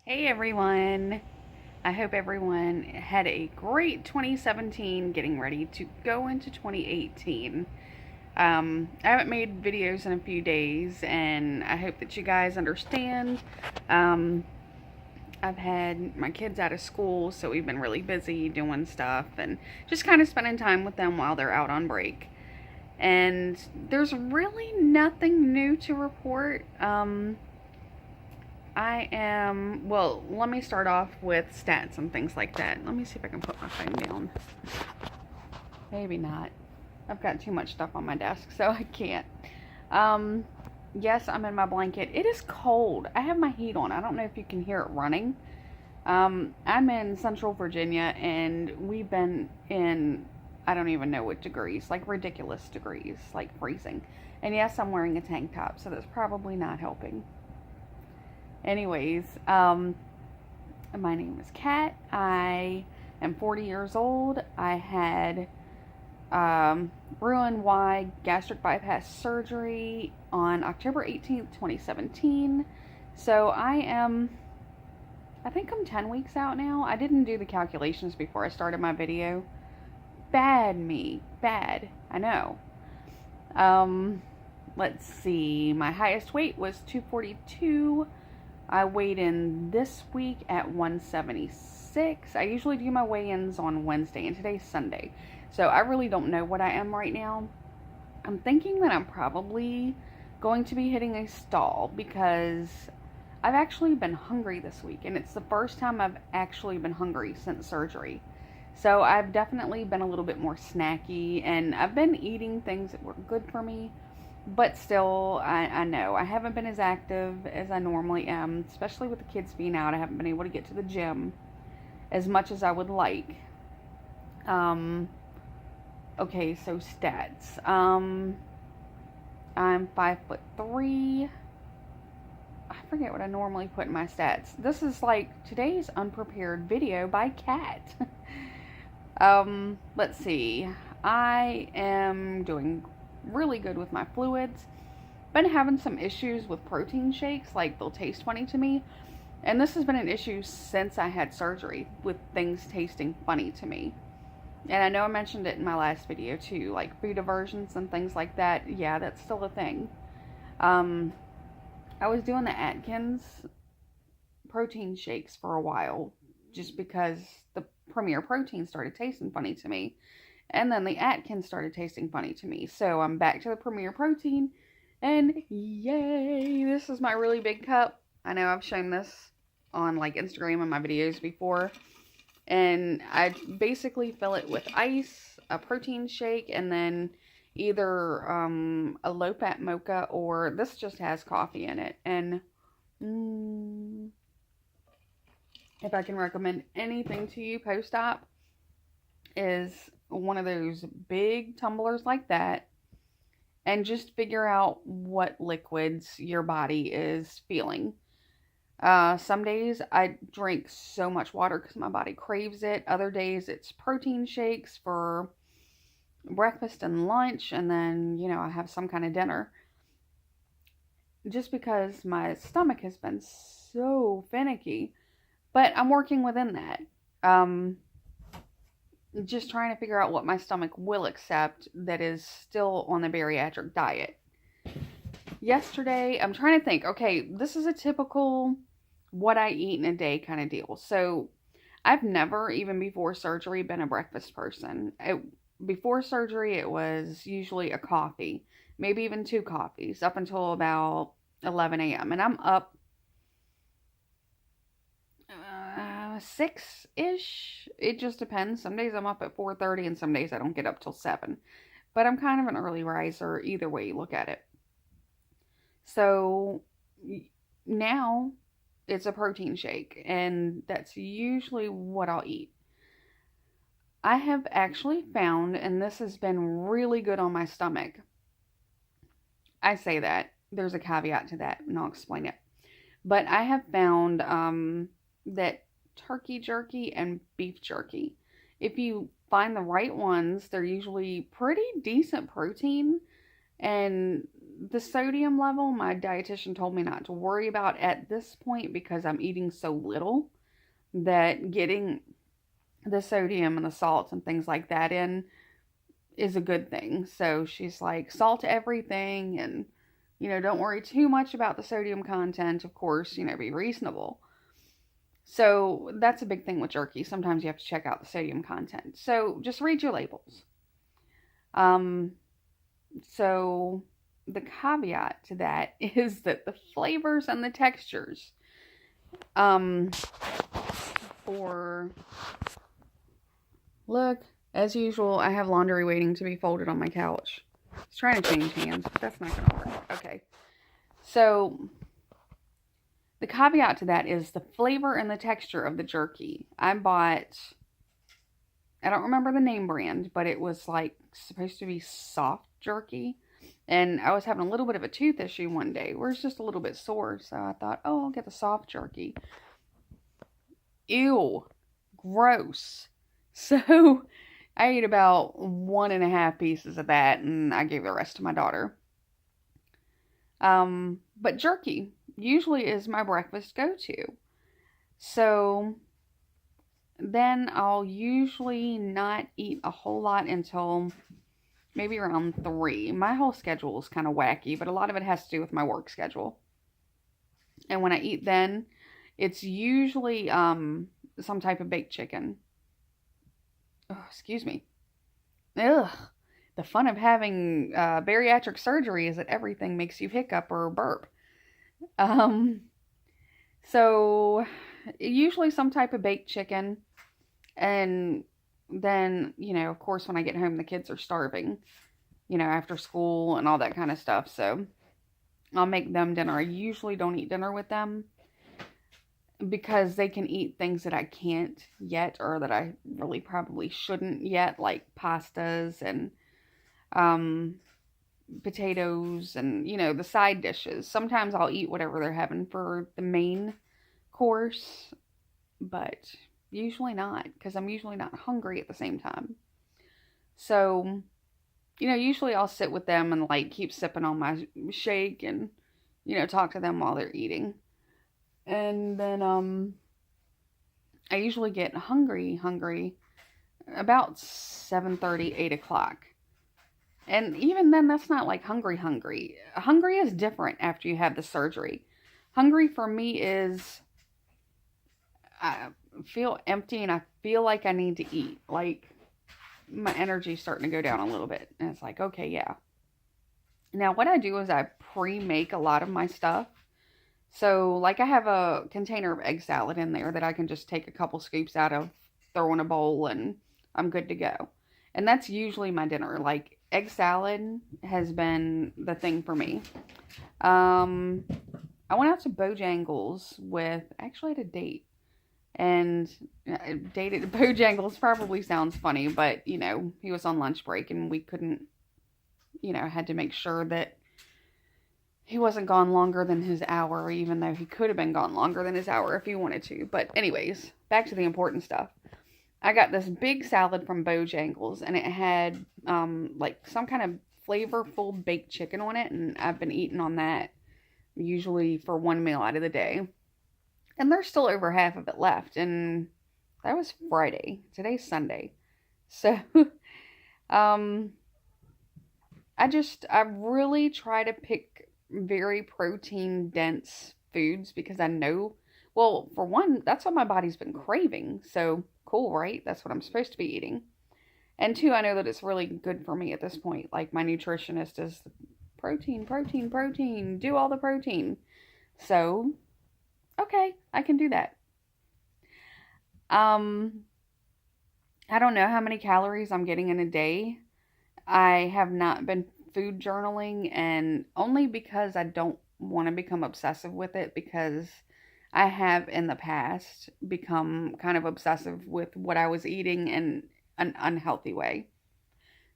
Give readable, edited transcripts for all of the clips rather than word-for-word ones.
Hey everyone! I hope everyone had a great 2017 getting ready to go into 2018. I haven't made videos in a few days and I hope that you guys understand. Um, I've had my kids out of school, so we've been really busy doing stuff and just kind of spending time with them while they're out on break. And there's really nothing new to report. Well, let me start off with stats and things like that. Let me see if I can put my phone down. Maybe not. I've got too much stuff on my desk, so I can't. Um, yes, I'm in my blanket. It is cold. I have my heat on. I don't know if you can hear it running. I'm in Central Virginia, and we've been in, I don't even know what degrees, like ridiculous degrees, like freezing. And yes, I'm wearing a tank top, so that's probably not helping. Anyways, my name is Kat. I am 40 years old. I had Roux-en-Y gastric bypass surgery on October 18th, 2017. So I think I'm 10 weeks out now. I didn't do the calculations before I started my video. Bad me. Bad. I know. Let's see. My highest weight was 242. I weighed in this week at 176. I usually do my weigh-ins on Wednesday, and today's Sunday. So I really don't know what I am right now. I'm thinking that I'm probably going to be hitting a stall because I've actually been hungry this week, and it's the first time I've actually been hungry since surgery. So I've definitely been a little bit more snacky, and I've been eating things that were good for me. But still, I know I haven't been as active as I normally am, especially with the kids being out. I haven't been able to get to the gym as much as I would like. Okay, so stats. I'm 5'3". I forget what I normally put in my stats. This is like today's unprepared video by Kat. Let's see. I am doing really good with my fluids. Been having some issues with protein shakes, like they'll taste funny to me. And this has been an issue since I had surgery, with things tasting funny to me. And I know I mentioned it in my last video too, like food aversions and things like that. Yeah, that's still a thing. I was doing the Atkins protein shakes for a while, just because the Premier Protein started tasting funny to me. And then the Atkins started tasting funny to me. So I'm back to the Premier Protein. And yay! This is my really big cup. I know I've shown this on like Instagram and my videos before. And I basically fill it with ice, a protein shake, and then either a low-fat mocha, or this just has coffee in it. And if I can recommend anything to you post-op, is one of those big tumblers like that, and just figure out what liquids your body is feeling. Some days I drink so much water because my body craves it. Other days it's protein shakes for breakfast and lunch, and then, I have some kind of dinner. Just because my stomach has been so finicky. But I'm working within that. Just trying to figure out what my stomach will accept that is still on the bariatric diet. Yesterday, I'm trying to think, okay, this is a typical what I eat in a day kind of deal. So I've never, even before surgery, been a breakfast person. Before surgery, it was usually a coffee, maybe even 2 coffees, up until about 11 a.m. And I'm up 6-ish. It just depends. Some days I'm up at 4:30, and some days I don't get up till 7. But I'm kind of an early riser either way you look at it. So now it's a protein shake, and that's usually what I'll eat. I have actually found, and this has been really good on my stomach. I say that. There's a caveat to that, and I'll explain it. But I have found that turkey jerky and beef jerky, if you find the right ones, they're usually pretty decent protein, and the sodium level, my dietitian told me not to worry about at this point because I'm eating so little that getting the sodium and the salts and things like that in is a good thing. So she's like, salt everything and, don't worry too much about the sodium content. Of course, be reasonable. So that's a big thing with jerky. Sometimes you have to check out the sodium content. So just read your labels. So the caveat to that is that the flavors and the textures, look, as usual, I have laundry waiting to be folded on my couch. It's trying to change hands, but that's not going to work. Okay. So the caveat to that is the flavor and the texture of the jerky. I don't remember the name brand, but it was like supposed to be soft jerky. And I was having a little bit of a tooth issue one day where it's just a little bit sore. So I thought, I'll get the soft jerky. Ew. Gross. So I ate about 1.5 pieces of that and I gave the rest to my daughter. But jerky usually is my breakfast go-to. So then I'll usually not eat a whole lot until maybe around 3. My whole schedule is kind of wacky, but a lot of it has to do with my work schedule. And when I eat then, it's usually some type of baked chicken. Oh, excuse me. Ugh. The fun of having bariatric surgery is that everything makes you hiccup or burp. So usually some type of baked chicken. And then, of course, when I get home, the kids are starving, after school and all that kind of stuff. So I'll make them dinner. I usually don't eat dinner with them because they can eat things that I can't yet or that I really probably shouldn't yet, like pastas and potatoes and, the side dishes. Sometimes I'll eat whatever they're having for the main course, but usually not, because I'm usually not hungry at the same time. So, usually I'll sit with them and like keep sipping on my shake and, talk to them while they're eating. And then I usually get hungry about 7:30, 8 o'clock. And even then, that's not like hungry. Hungry is different after you have the surgery. Hungry for me is I feel empty and I feel like I need to eat. Like my energy's starting to go down a little bit. And it's like, okay, yeah. Now what I do is I pre-make a lot of my stuff. So like I have a container of egg salad in there that I can just take a couple scoops out of, throw in a bowl, and I'm good to go. And that's usually my dinner. Like egg salad has been the thing for me. I went out to Bojangles with, actually I had a date. And dated Bojangles probably sounds funny, but, he was on lunch break and we couldn't, had to make sure that he wasn't gone longer than his hour, even though he could have been gone longer than his hour if he wanted to. But anyways, back to the important stuff. I got this big salad from Bojangles and it had like some kind of flavorful baked chicken on it. And I've been eating on that usually for one meal out of the day. And there's still over half of it left. And that was Friday. Today's Sunday. So, I really try to pick very protein dense foods because I know, well, for one, that's what my body's been craving. So cool, right? That's what I'm supposed to be eating. And two, I know that it's really good for me at this point. Like my nutritionist is protein, do all the protein. So, okay, I can do that. I don't know how many calories I'm getting in a day. I have not been food journaling, and only because I don't want to become obsessive with it, because I have in the past become kind of obsessive with what I was eating in an unhealthy way.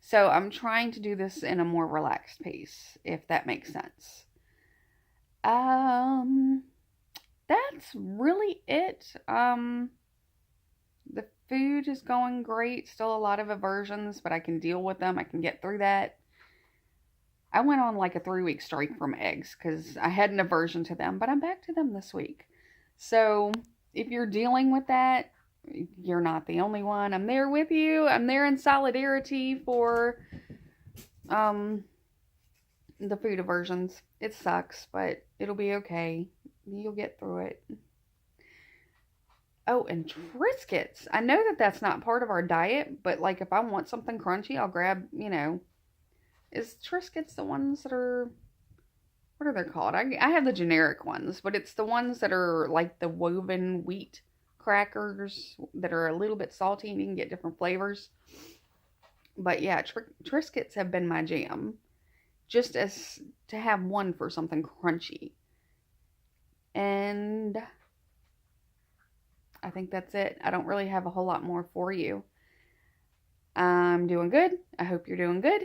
So I'm trying to do this in a more relaxed pace, if that makes sense. That's really it. The food is going great. Still a lot of aversions, but I can deal with them. I can get through that. I went on like a 3-week streak from eggs because I had an aversion to them, but I'm back to them this week. So if you're dealing with that, you're not the only one. I'm there with you. I'm there in solidarity for um the food aversions. It sucks, but it'll be okay. You'll get through it. Oh, and Triscuits. I know that that's not part of our diet, but like if I want something crunchy, I'll grab, is Triscuits the ones that are, what are they called? I have the generic ones, but it's the ones that are like the woven wheat crackers that are a little bit salty and you can get different flavors. But yeah, Triscuits have been my jam. Just as to have one for something crunchy. And I think that's it. I don't really have a whole lot more for you. I'm doing good. I hope you're doing good.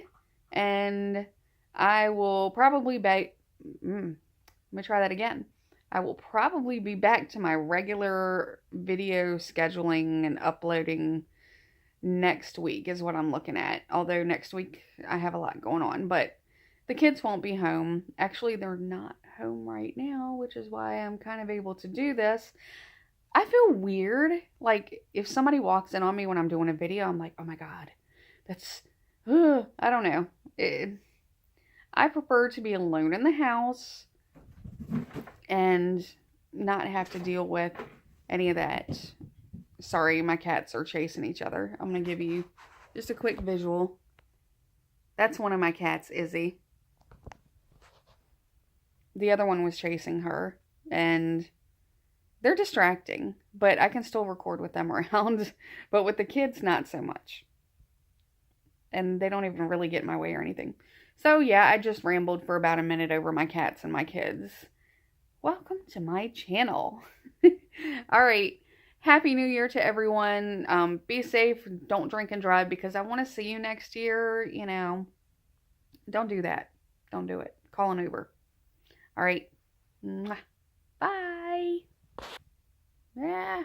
And I will probably let me try that again. I will probably be back to my regular video scheduling and uploading next week is what I'm looking at. Although next week I have a lot going on, but the kids won't be home. Actually, they're not home right now, which is why I'm kind of able to do this. I feel weird. Like, if somebody walks in on me when I'm doing a video, I'm like, oh my God, that's, I don't know. I prefer to be alone in the house and not have to deal with any of that. Sorry, my cats are chasing each other. I'm going to give you just a quick visual. That's one of my cats, Izzy. The other one was chasing her, and they're distracting, but I can still record with them around. But with the kids, not so much. And they don't even really get in my way or anything. So yeah, I just rambled for about a minute over my cats and my kids. Welcome to my channel. All right. Happy New Year to everyone. Be safe. Don't drink and drive because I want to see you next year. Don't do that. Don't do it. Call an Uber. All right. Bye. Yeah.